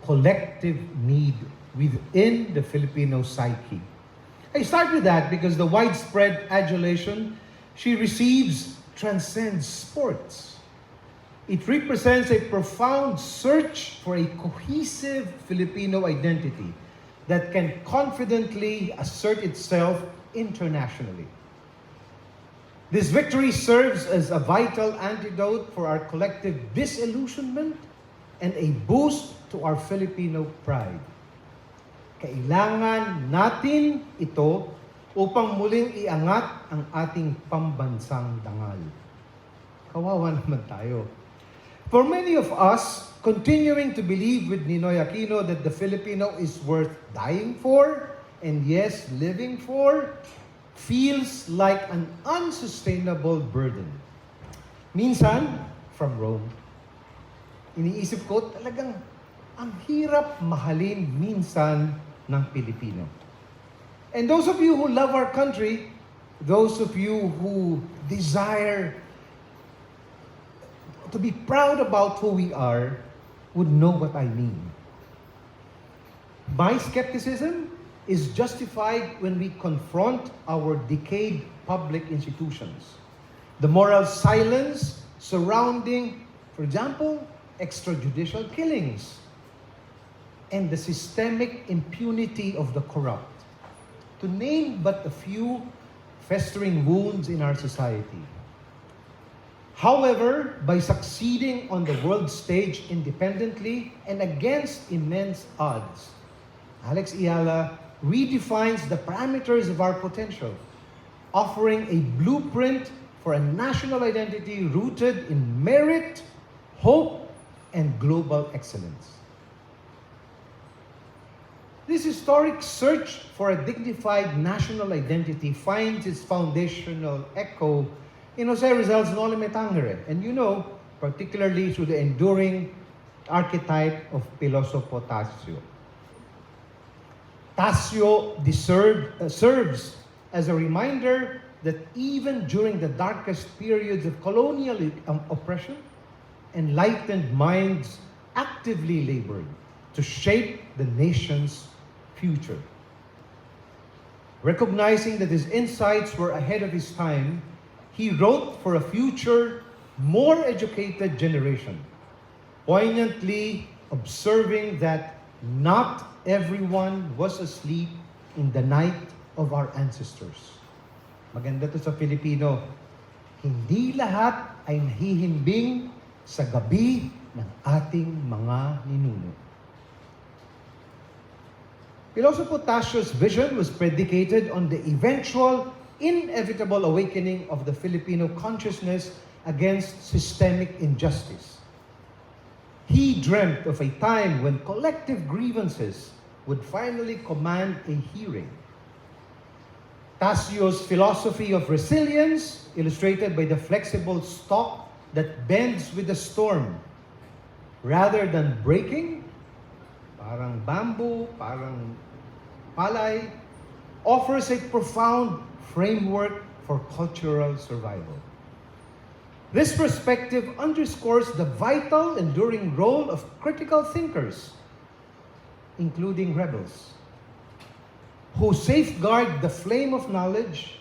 collective need within the Filipino psyche. I start with that because the widespread adulation she receives transcends sports. It represents a profound search for a cohesive Filipino identity that can confidently assert itself internationally. This victory serves as a vital antidote for our collective disillusionment and a boost to our Filipino pride. Kailangan natin ito upang muling iangat ang ating pambansang dangal. Kawawa naman tayo. For many of us, continuing to believe with Ninoy Aquino that the Filipino is worth dying for, and yes, living for, feels like an unsustainable burden. Minsan, from Rome, iniisip ko talagang ang hirap mahalin minsan ng Pilipino. And those of you who love our country, those of you who desire to be proud about who we are, would know what I mean. My skepticism is justified when we confront our decayed public institutions. The moral silence surrounding, for example, extrajudicial killings, and the systemic impunity of the corrupt, to name but a few festering wounds in our society. However, by succeeding on the world stage independently and against immense odds, Alex Ayala redefines the parameters of our potential, offering a blueprint for a national identity rooted in merit, hope, and global excellence. This historic search for a dignified national identity finds its foundational echo in Jose Rizal's Noli Me Tangere, and you know, particularly through the enduring archetype of Pilosopo Tasio. Tasio serves as a reminder that even during the darkest periods of colonial oppression, enlightened minds actively labored to shape the nation's future. Recognizing that his insights were ahead of his time, he wrote for a future, more educated generation, poignantly observing that not everyone was asleep in the night of our ancestors. Maganda to sa Filipino, hindi lahat ay nahihimbing sa gabi ng ating mga ninuno. Pilosopo Tasio's vision was predicated on the eventual, inevitable awakening of the Filipino consciousness against systemic injustice. He dreamt of a time when collective grievances would finally command a hearing. Tasio's philosophy of resilience, illustrated by the flexible stalk that bends with the storm, rather than breaking, parang bamboo, parang palay, offers a profound framework for cultural survival. This perspective underscores the vital, enduring role of critical thinkers, including rebels, who safeguard the flame of knowledge,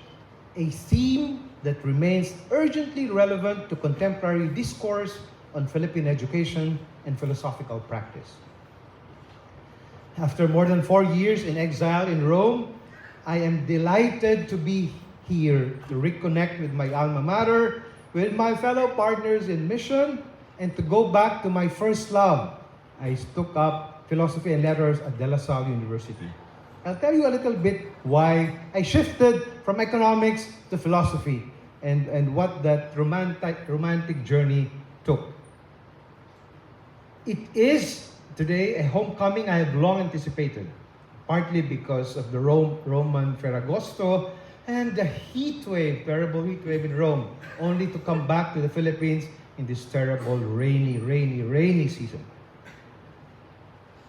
a theme that remains urgently relevant to contemporary discourse on Philippine education and philosophical practice. After more than 4 years in exile in Rome, I am delighted to be here to reconnect with my alma mater, with my fellow partners in mission, and to go back to my first love. I took up philosophy and letters at De La Salle University. I'll tell you a little bit why I shifted from economics to philosophy and what that romantic journey took. It is today a homecoming I have long anticipated, partly because of the Roman Ferragosto and the terrible heat wave in Rome, only to come back to the Philippines in this terrible rainy season.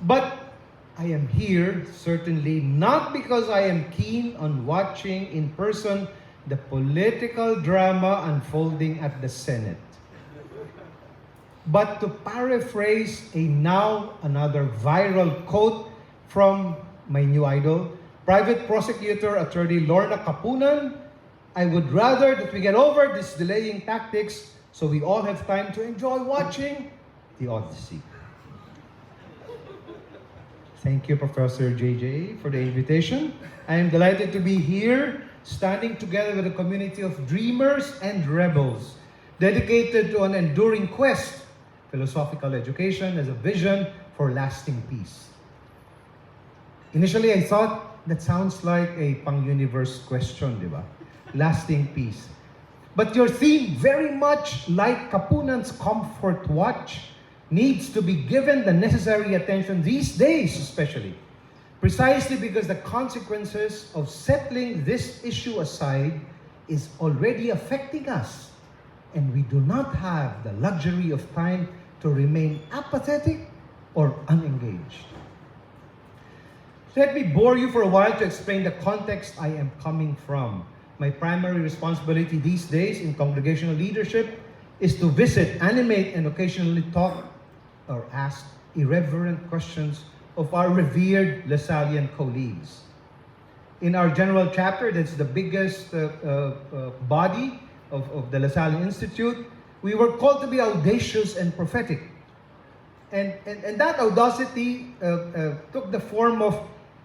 But I am here certainly not because I am keen on watching in person the political drama unfolding at the Senate. But to paraphrase a now another viral quote from my new idol, Private Prosecutor Attorney Lorna Kapunan, I would rather that we get over this delaying tactics so we all have time to enjoy watching The Odyssey. Thank you, Professor JJ, for the invitation. I am delighted to be here, standing together with a community of dreamers and rebels, dedicated to an enduring quest, philosophical education as a vision for lasting peace. Initially, I thought that sounds like a pang-universe question, di ba? Lasting peace. But your theme, very much like Kapunan's comfort watch, needs to be given the necessary attention these days especially, precisely because the consequences of settling this issue aside is already affecting us, and we do not have the luxury of time to remain apathetic or unengaged. Let me bore you for a while to explain the context I am coming from. My primary responsibility these days in congregational leadership is to visit, animate, and occasionally talk or ask irreverent questions of our revered Lasallian colleagues. In our general chapter, that's the biggest body of the Lasallian Institute, we were called to be audacious and prophetic. And that audacity took the form of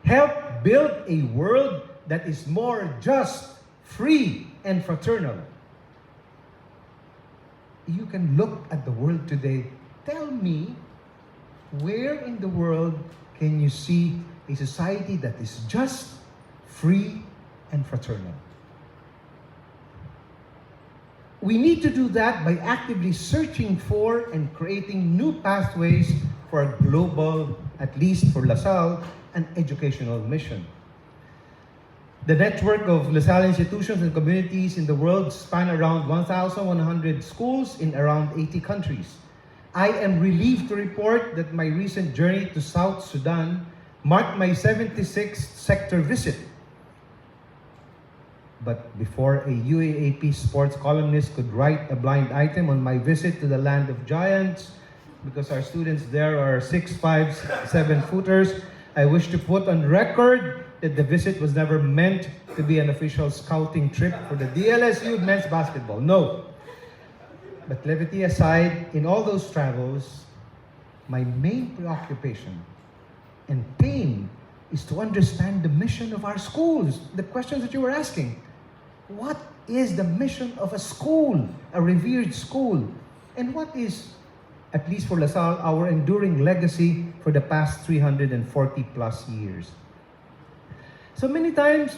help build a world that is more just, free, and fraternal. You can look at the world today. Tell me, where in the world can you see a society that is just, free, and fraternal? We need to do that by actively searching for and creating new pathways for a global, at least for LaSalle, an educational mission. The network of LaSalle institutions and communities in the world span around 1,100 schools in around 80 countries. I am relieved to report that my recent journey to South Sudan marked my 76th sector visit. But before a UAAP sports columnist could write a blind item on my visit to the land of giants, because our students there are 6'5", 7-footers, I wish to put on record that the visit was never meant to be an official scouting trip for the DLSU men's basketball. No. But levity aside, in all those travels, my main preoccupation and pain is to understand the mission of our schools. The questions that you were asking. What is the mission of a school, a revered school? And what is, at least for LaSalle, our enduring legacy for the past 340 plus years? So many times,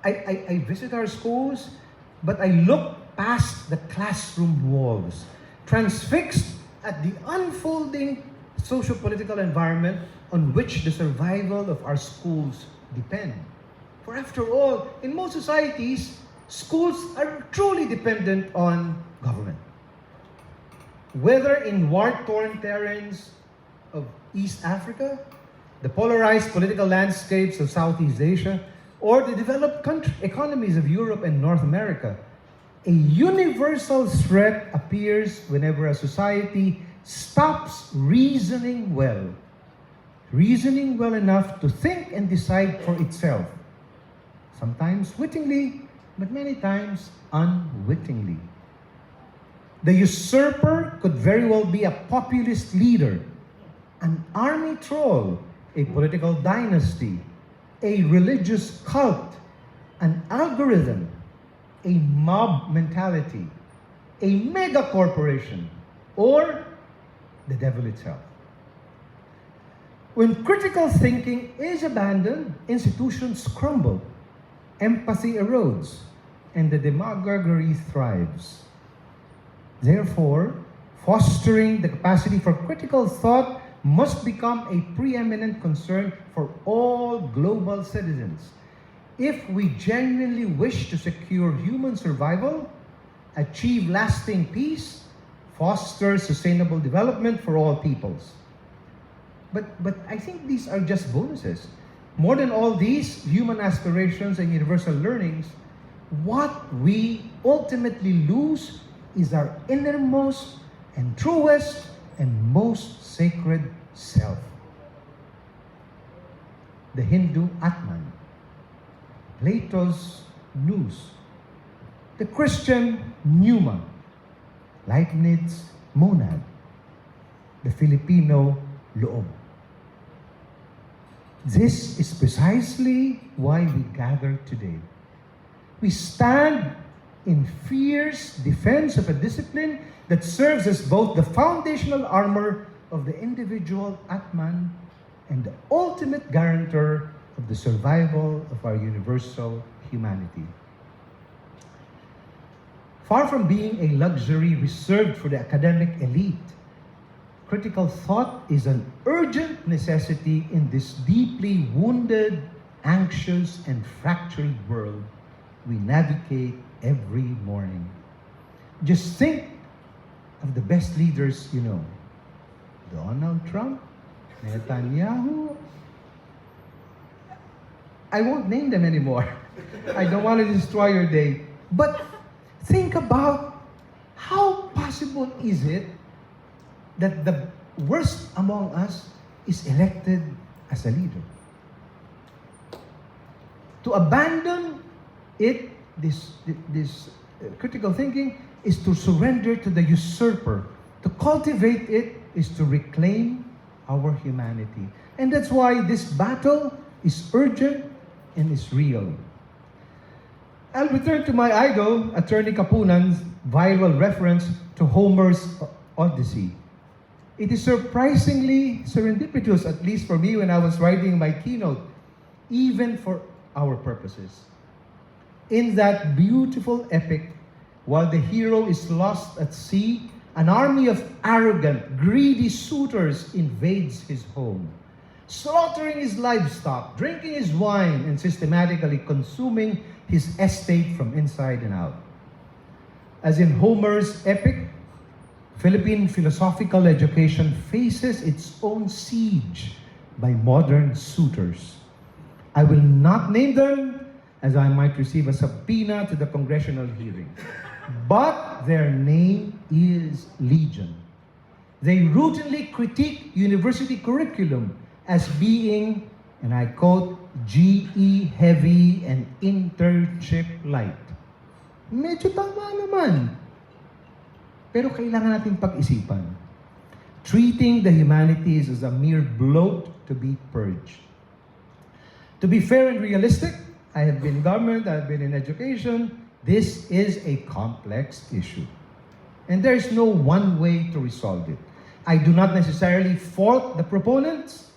I visit our schools, but I look past the classroom walls, transfixed at the unfolding socio-political environment on which the survival of our schools depend. For after all, in most societies, schools are truly dependent on government. Whether in war-torn terrains of East Africa, the polarized political landscapes of Southeast Asia, or the developed economies of Europe and North America, a universal threat appears whenever a society stops reasoning well enough to think and decide for itself, sometimes wittingly, but many times unwittingly. The usurper could very well be a populist leader, an army troll, a political dynasty, a religious cult, an algorithm, a mob mentality, a mega corporation, or the devil itself. When critical thinking is abandoned, institutions crumble, empathy erodes, and the demagoguery thrives. Therefore, fostering the capacity for critical thought must become a preeminent concern for all global citizens. If we genuinely wish to secure human survival, achieve lasting peace, foster sustainable development for all peoples. But I think these are just bonuses. More than all these human aspirations and universal learnings, what we ultimately lose is our innermost and truest and most sacred self. The Hindu Atman, Plato's Nous, the Christian Pneuma, Leibniz Monad, the Filipino Loob. This is precisely why we gather today. We stand in fierce defense of a discipline that serves as both the foundational armor of the individual Atman and the ultimate guarantor of the survival of our universal humanity. Far from being a luxury reserved for the academic elite, critical thought is an urgent necessity in this deeply wounded, anxious, and fractured world we navigate every morning. Just think of the best leaders you know. Donald Trump, Netanyahu. I won't name them anymore. I don't want to destroy your day. But think about how possible is it that the worst among us is elected as a leader. To abandon it, this critical thinking, is to surrender to the usurper. To cultivate it is to reclaim our humanity. And that's why this battle is urgent and is real. I'll return to my idol, Attorney Kapunan's viral reference to Homer's Odyssey. It is surprisingly serendipitous, at least for me when I was writing my keynote, even for our purposes. In that beautiful epic, while the hero is lost at sea, an army of arrogant, greedy suitors invades his home, slaughtering his livestock, drinking his wine, and systematically consuming his estate from inside and out. As in Homer's epic, Philippine philosophical education faces its own siege by modern suitors. I will not name them, as I might receive a subpoena to the congressional hearing. But their name is Legion. They routinely critique university curriculum as being, and I quote, GE heavy and internship light. Medyo tama naman. Pero kailangan natin pag-isipan. Treating the humanities as a mere bloat to be purged. To be fair and realistic, I have been in government, I have been in education. This is a complex issue. And there is no one way to resolve it. I do not necessarily fault the proponents,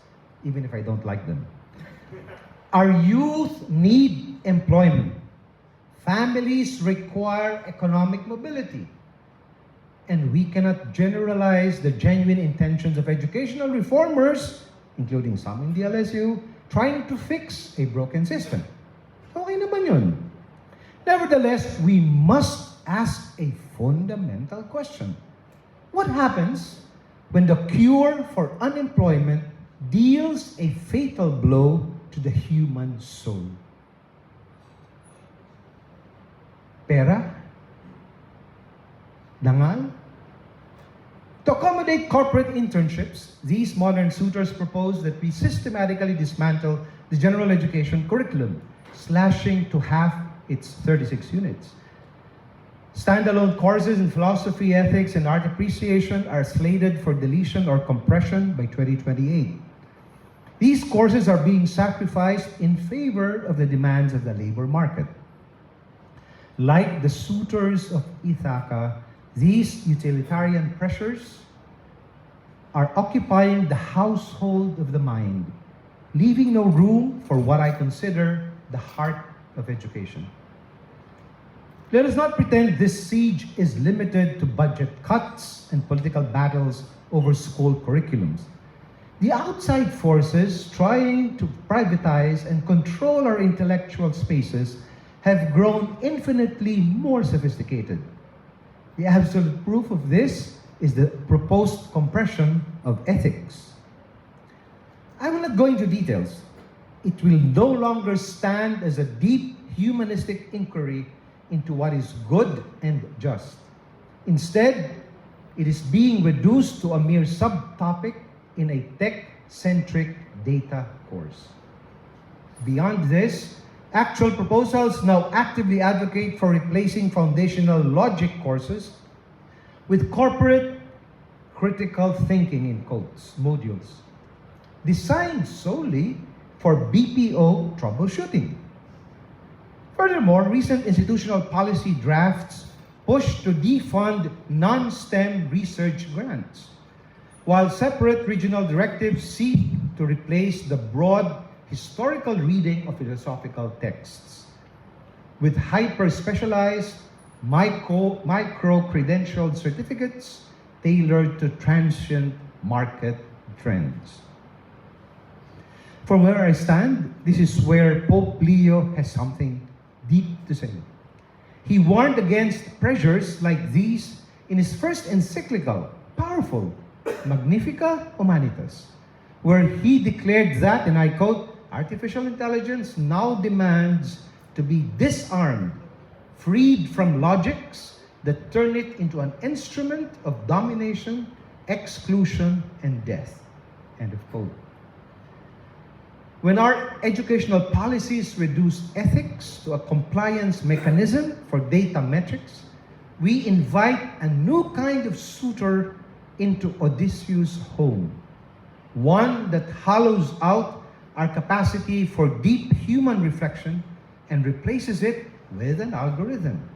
even if I don't like them. Our youth need employment. Families require economic mobility. And we cannot generalize the genuine intentions of educational reformers, including some in the LSU, trying to fix a broken system. Okay naman yun. Nevertheless, we must ask a fundamental question. What happens when the cure for unemployment deals a fatal blow to the human soul? Pera? Dangal? To accommodate corporate internships, these modern suitors propose that we systematically dismantle the general education curriculum, slashing to half its 36 units. Standalone courses in philosophy, ethics, and art appreciation are slated for deletion or compression by 2028. These courses are being sacrificed in favor of the demands of the labor market. Like the suitors of Ithaca, these utilitarian pressures are occupying the household of the mind, leaving no room for what I consider the heart of education. Let us not pretend this siege is limited to budget cuts and political battles over school curriculums. The outside forces trying to privatize and control our intellectual spaces have grown infinitely more sophisticated. The absolute proof of this is the proposed compression of ethics. I will not go into details. It will no longer stand as a deep humanistic inquiry into what is good and just. Instead, it is being reduced to a mere subtopic in a tech-centric data course. Beyond this, actual proposals now actively advocate for replacing foundational logic courses with corporate critical thinking in quotes modules designed solely for BPO troubleshooting. Furthermore, recent institutional policy drafts push to defund non-STEM research grants, while separate regional directives seek to replace the broad historical reading of philosophical texts with hyper-specialized micro-credentialed certificates tailored to transient market trends. From where I stand, this is where Pope Leo has something deep to say. He warned against pressures like these in his first encyclical, powerful, Magnifica Humanitas, where he declared that, and I quote, artificial intelligence now demands to be disarmed, freed from logics that turn it into an instrument of domination, exclusion, and death. End of quote. When our educational policies reduce ethics to a compliance mechanism for data metrics, we invite a new kind of suitor into Odysseus' home, one that hollows out our capacity for deep human reflection and replaces it with an algorithm.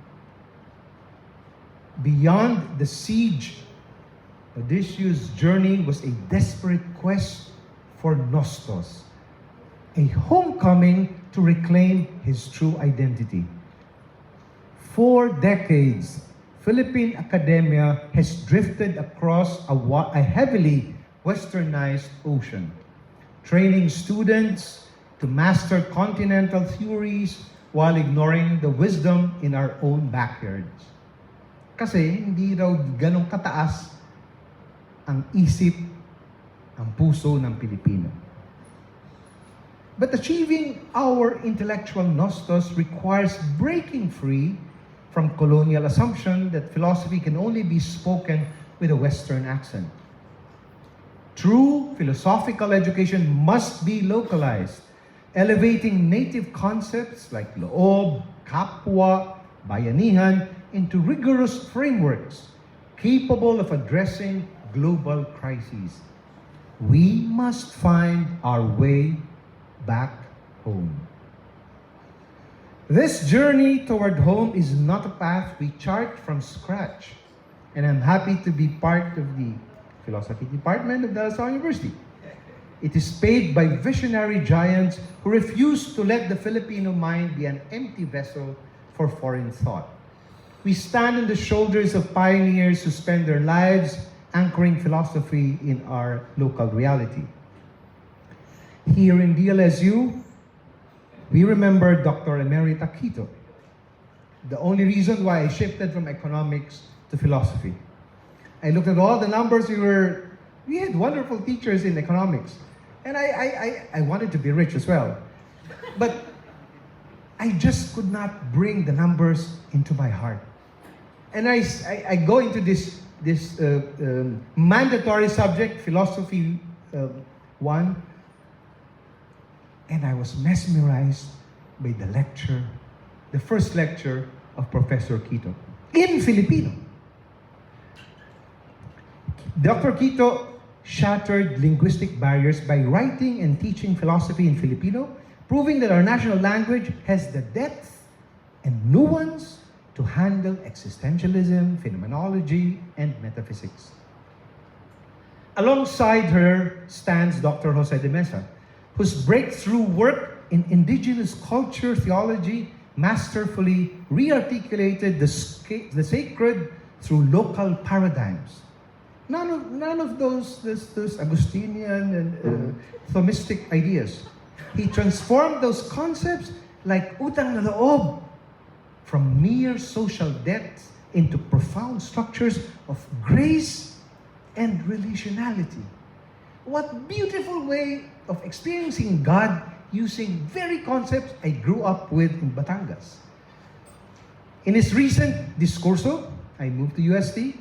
Beyond the siege, Odysseus' journey was a desperate quest for Nostos, a homecoming to reclaim his true identity. For decades, Philippine academia has drifted across a heavily westernized ocean, training students to master continental theories while ignoring the wisdom in our own backyards. Kasi hindi raw ganong kataas ang isip, ang puso ng Pilipino. But achieving our intellectual nostos requires breaking free from colonial assumption that philosophy can only be spoken with a Western accent. True philosophical education must be localized, elevating native concepts like loob, kapwa, bayanihan into rigorous frameworks capable of addressing global crises. We must find our way back home. This journey toward home is not a path we chart from scratch, and I'm happy to be part of the philosophy department of De La Salle University. It is paved by visionary giants who refuse to let the Filipino mind be an empty vessel for foreign thought. We stand on the shoulders of pioneers who spend their lives anchoring philosophy in our local reality. Here in DLSU, we remember Dr. Emerita Quito, the only reason why I shifted from economics to philosophy. I looked at all the numbers. We had wonderful teachers in economics, and I wanted to be rich as well. But I just could not bring the numbers into my heart. And I go into this mandatory subject, philosophy 1, and I was mesmerized by the first lecture of Professor Quito in Filipino. Dr. Quito shattered linguistic barriers by writing and teaching philosophy in Filipino, proving that our national language has the depth and nuance to handle existentialism, phenomenology, and metaphysics. Alongside her stands Dr. Jose de Mesa, whose breakthrough work in indigenous culture theology masterfully rearticulated the sacred through local paradigms. None of those Augustinian and Thomistic ideas. He transformed those concepts like utang na loob from mere social depth into profound structures of grace and relationality. What beautiful way of experiencing God using very concepts I grew up with in Batangas. In his recent discurso, I moved to UST,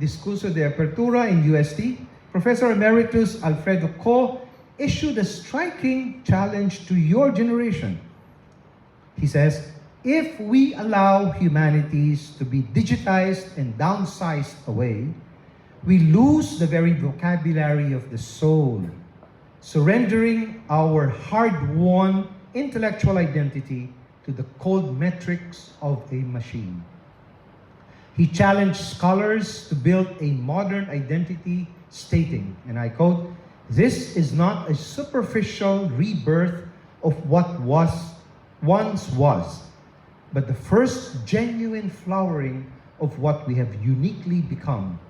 Discurso de Apertura in UST, Professor Emeritus Alfredo Co issued a striking challenge to your generation. He says, if we allow humanities to be digitized and downsized away, we lose the very vocabulary of the soul, surrendering our hard-won intellectual identity to the cold metrics of a machine. He challenged scholars to build a modern identity, stating, and I quote, "This is not a superficial rebirth of what once was, but the first genuine flowering of what we have uniquely become,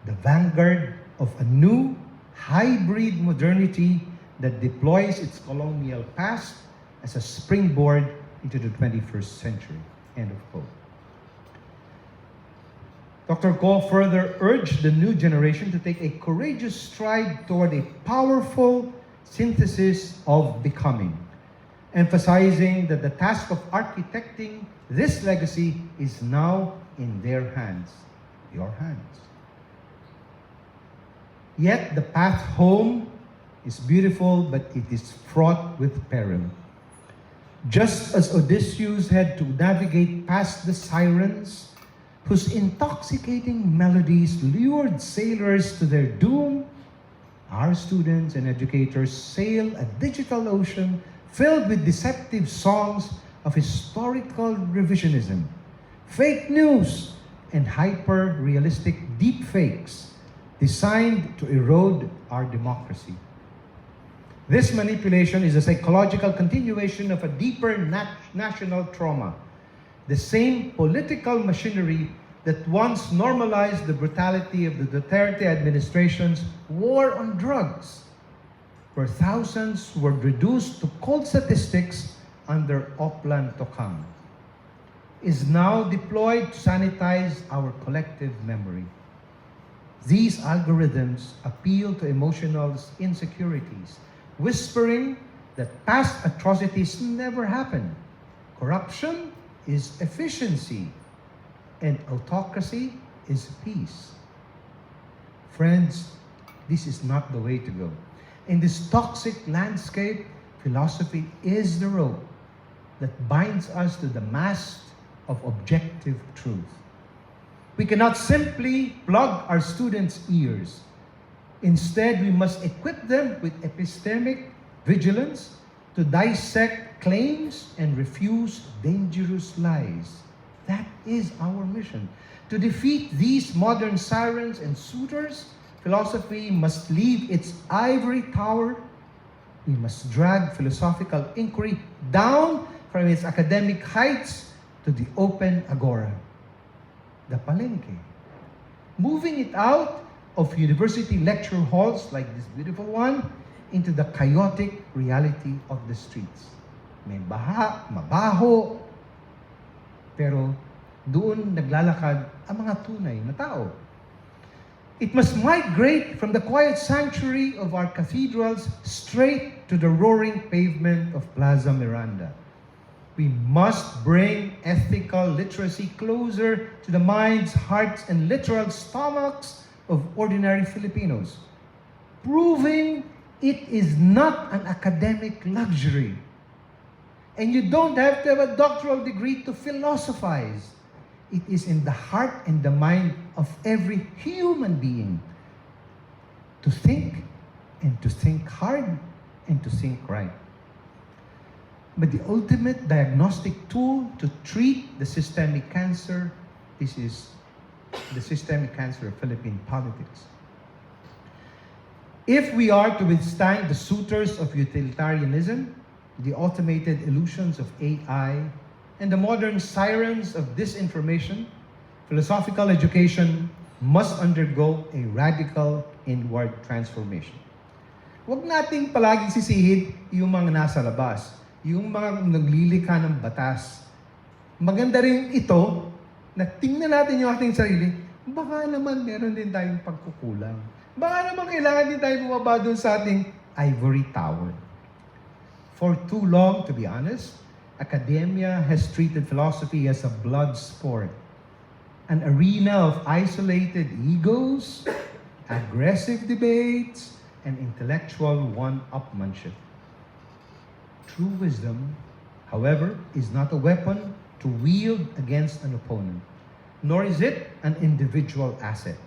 the vanguard of a new hybrid modernity that deploys its colonial past as a springboard into the 21st century." End of quote. Dr. Ko further urged the new generation to take a courageous stride toward a powerful synthesis of becoming, emphasizing that the task of architecting this legacy is now in their hands, your hands. Yet the path home is beautiful, but it is fraught with peril. Just as Odysseus had to navigate past the sirens, whose intoxicating melodies lured sailors to their doom, our students and educators sail a digital ocean filled with deceptive songs of historical revisionism, fake news, and hyper-realistic deepfakes designed to erode our democracy. This manipulation is a psychological continuation of a deeper national trauma, the same political machinery that once normalized the brutality of the Duterte administration's war on drugs, where thousands were reduced to cold statistics under Oplan Tokang, is now deployed to sanitize our collective memory. These algorithms appeal to emotional insecurities, whispering that past atrocities never happened. Corruption is efficiency, and autocracy is peace. Friends, this is not the way to go. In this toxic landscape, philosophy is the rope that binds us to the mast of objective truth. We cannot simply plug our students' ears. Instead, we must equip them with epistemic vigilance to dissect claims and refuse dangerous lies. That is our mission. To defeat these modern sirens and suitors, philosophy must leave its ivory tower. We must drag philosophical inquiry down from its academic heights to the open agora, the palenque, moving it out of university lecture halls like this beautiful one into the chaotic reality of the streets. May baha, mabaho, pero doon naglalakad ang mga tunay na tao. It must migrate from the quiet sanctuary of our cathedrals straight to the roaring pavement of Plaza Miranda. We must bring ethical literacy closer to the minds, hearts, and literal stomachs of ordinary Filipinos, proving it is not an academic luxury. And you don't have to have a doctoral degree to philosophize. It is in the heart and the mind of every human being to think and to think hard and to think right. But the ultimate diagnostic tool to treat the systemic cancer, this is the systemic cancer of Philippine politics. If we are to withstand the suitors of utilitarianism, the automated illusions of AI, and the modern sirens of disinformation, philosophical education must undergo a radical inward transformation. Huwag nating palaging sisihid yung mga nasa labas, yung mga naglilika ng batas. Maganda rin ito na tingnan natin yung ating sarili, baka naman meron din tayong pagkukulang. Baka naman kailangan din tayo bumaba doon sa ating ivory tower. For too long, to be honest, academia has treated philosophy as a blood sport. an arena of isolated egos, aggressive debates, and intellectual one-upmanship. True wisdom, however, is not a weapon to wield against an opponent, nor is it an individual asset.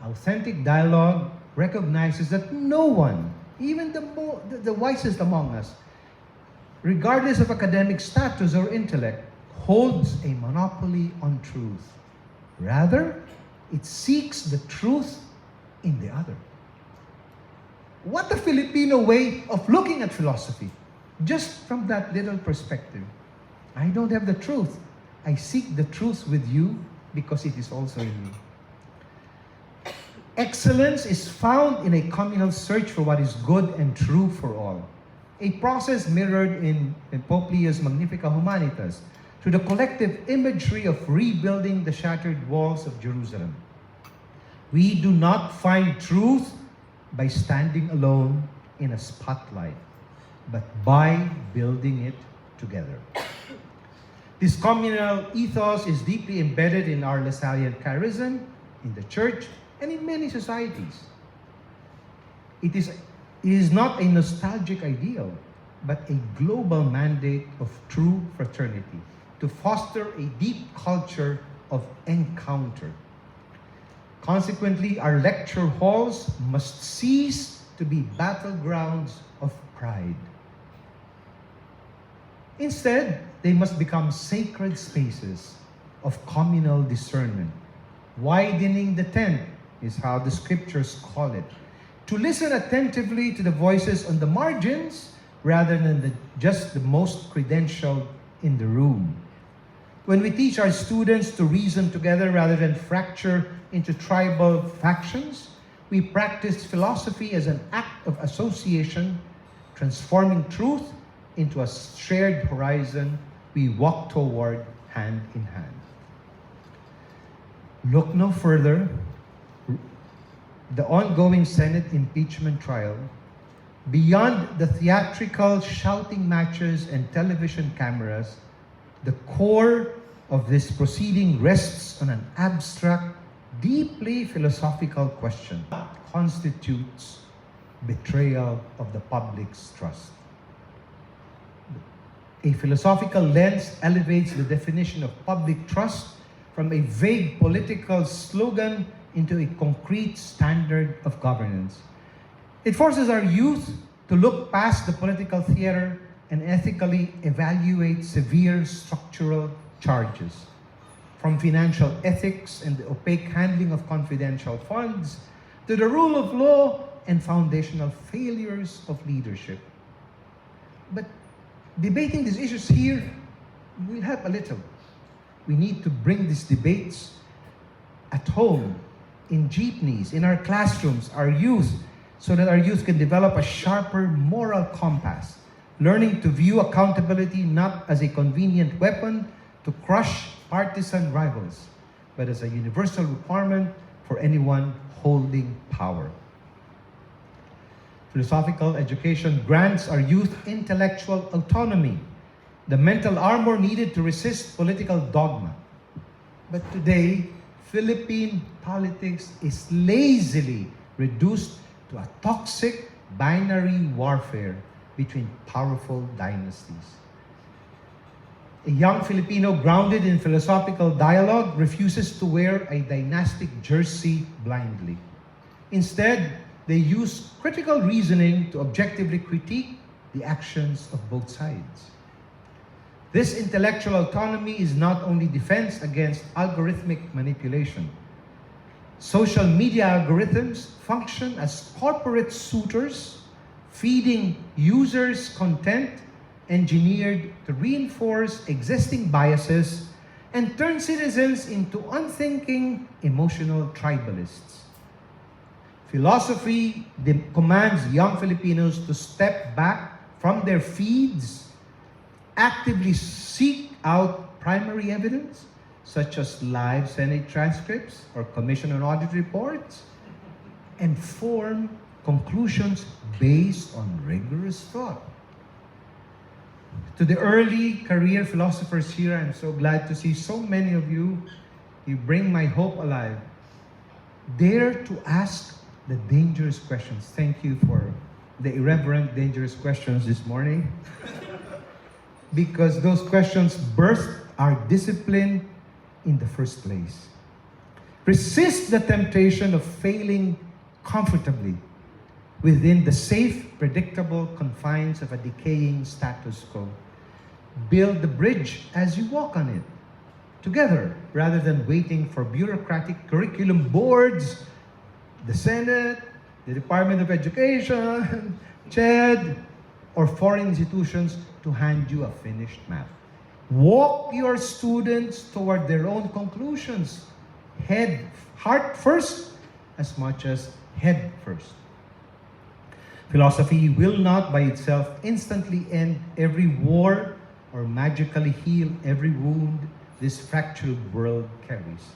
Authentic dialogue recognizes that no one, even the wisest among us, regardless of academic status or intellect, holds a monopoly on truth. Rather, it seeks the truth in the other. What a Filipino way of looking at philosophy, just from that little perspective. I don't have the truth. I seek the truth with you because it is also in me. Excellence is found in a communal search for what is good and true for all. A process mirrored in Pope Leo's Magnificat Humanitas through the collective imagery of rebuilding the shattered walls of Jerusalem. We do not find truth by standing alone in a spotlight, but by building it together. This communal ethos is deeply embedded in our Lasallian charism, in the church, and in many societies. It is not a nostalgic ideal, but a global mandate of true fraternity to foster a deep culture of encounter. Consequently, our lecture halls must cease to be battlegrounds of pride. Instead, they must become sacred spaces of communal discernment. Widening the tent is how the scriptures call it. To listen attentively to the voices on the margins rather than just the most credentialed in the room. When we teach our students to reason together rather than fracture into tribal factions, we practice philosophy as an act of association, transforming truth into a shared horizon we walk toward hand in hand. Look no further. The ongoing Senate impeachment trial, beyond the theatrical shouting matches and television cameras, the core of this proceeding rests on an abstract, deeply philosophical question. What constitutes betrayal of the public's trust? A philosophical lens elevates the definition of public trust from a vague political slogan into a concrete standard of governance. It forces our youth to look past the political theater and ethically evaluate severe structural charges, from financial ethics and the opaque handling of confidential funds to the rule of law and foundational failures of leadership. But debating these issues here will help a little. We need to bring these debates at home, in jeepneys, in our classrooms, our youth, so that our youth can develop a sharper moral compass, learning to view accountability not as a convenient weapon to crush partisan rivals, but as a universal requirement for anyone holding power. Philosophical education grants our youth intellectual autonomy, the mental armor needed to resist political dogma. But today, Philippine politics is lazily reduced to a toxic binary warfare between powerful dynasties. A young Filipino grounded in philosophical dialogue refuses to wear a dynastic jersey blindly. Instead, they use critical reasoning to objectively critique the actions of both sides. This intellectual autonomy is not only defense against algorithmic manipulation. Social media algorithms function as corporate suitors, feeding users content engineered to reinforce existing biases and turn citizens into unthinking, emotional tribalists. Philosophy commands young Filipinos to step back from their feeds, actively seek out primary evidence, such as live Senate transcripts or Commission on Audit reports, and form conclusions based on rigorous thought. To the early career philosophers here, I'm so glad to see so many of you You bring my hope alive. Dare to ask the dangerous questions. Thank you for the irreverent, dangerous questions this morning. Because those questions birthed our discipline in the first place. Resist the temptation of failing comfortably within the safe, predictable confines of a decaying status quo. Build the bridge as you walk on it, together, rather than waiting for bureaucratic curriculum boards, the Senate, the Department of Education, CHED, or foreign institutions to hand you a finished map. Walk your students toward their own conclusions, heart first, as much as head first. Philosophy will not by itself instantly end every war or magically heal every wound this fractured world carries.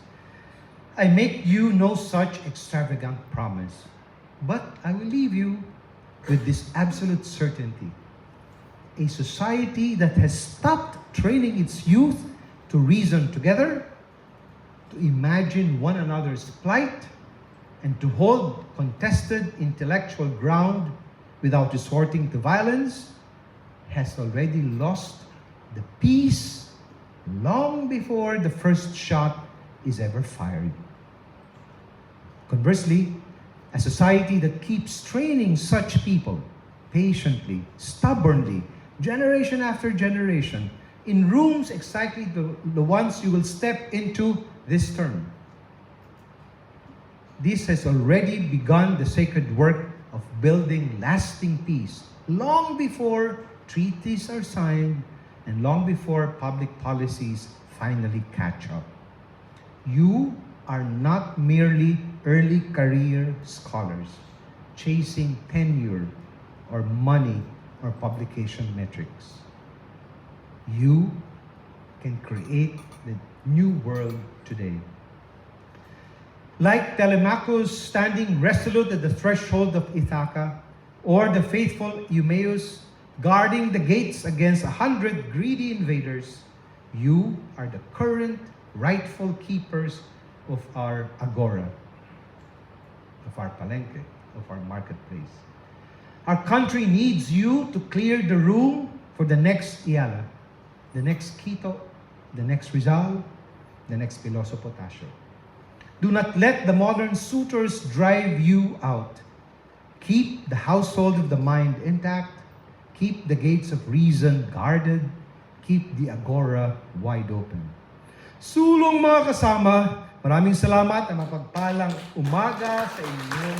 I make you no such extravagant promise, but I will leave you with this absolute certainty. A society that has stopped training its youth to reason together, to imagine one another's plight, and to hold contested intellectual ground without resorting to violence, has already lost the peace long before the first shot is ever fired. Conversely, a society that keeps training such people patiently, stubbornly, generation after generation, in rooms exactly the ones you will step into this term. This has already begun the sacred work of building lasting peace, long before treaties are signed and long before public policies finally catch up. You are not merely early career scholars chasing tenure or money or publication metrics. You can create the new world today. Like Telemachus standing resolute at the threshold of Ithaca, or the faithful Eumaeus guarding the gates against 100 greedy invaders, you are the current rightful keepers of our agora, of our palenque, of our marketplace. Our country needs you to clear the room for the next Iala, the next Quito, the next Rizal, the next Piloso Potasio. Do not let the modern suitors drive you out. Keep the household of the mind intact. Keep the gates of reason guarded. Keep the agora wide open. Sulong mga kasama, maraming salamat at mapagpalang umaga sa inyong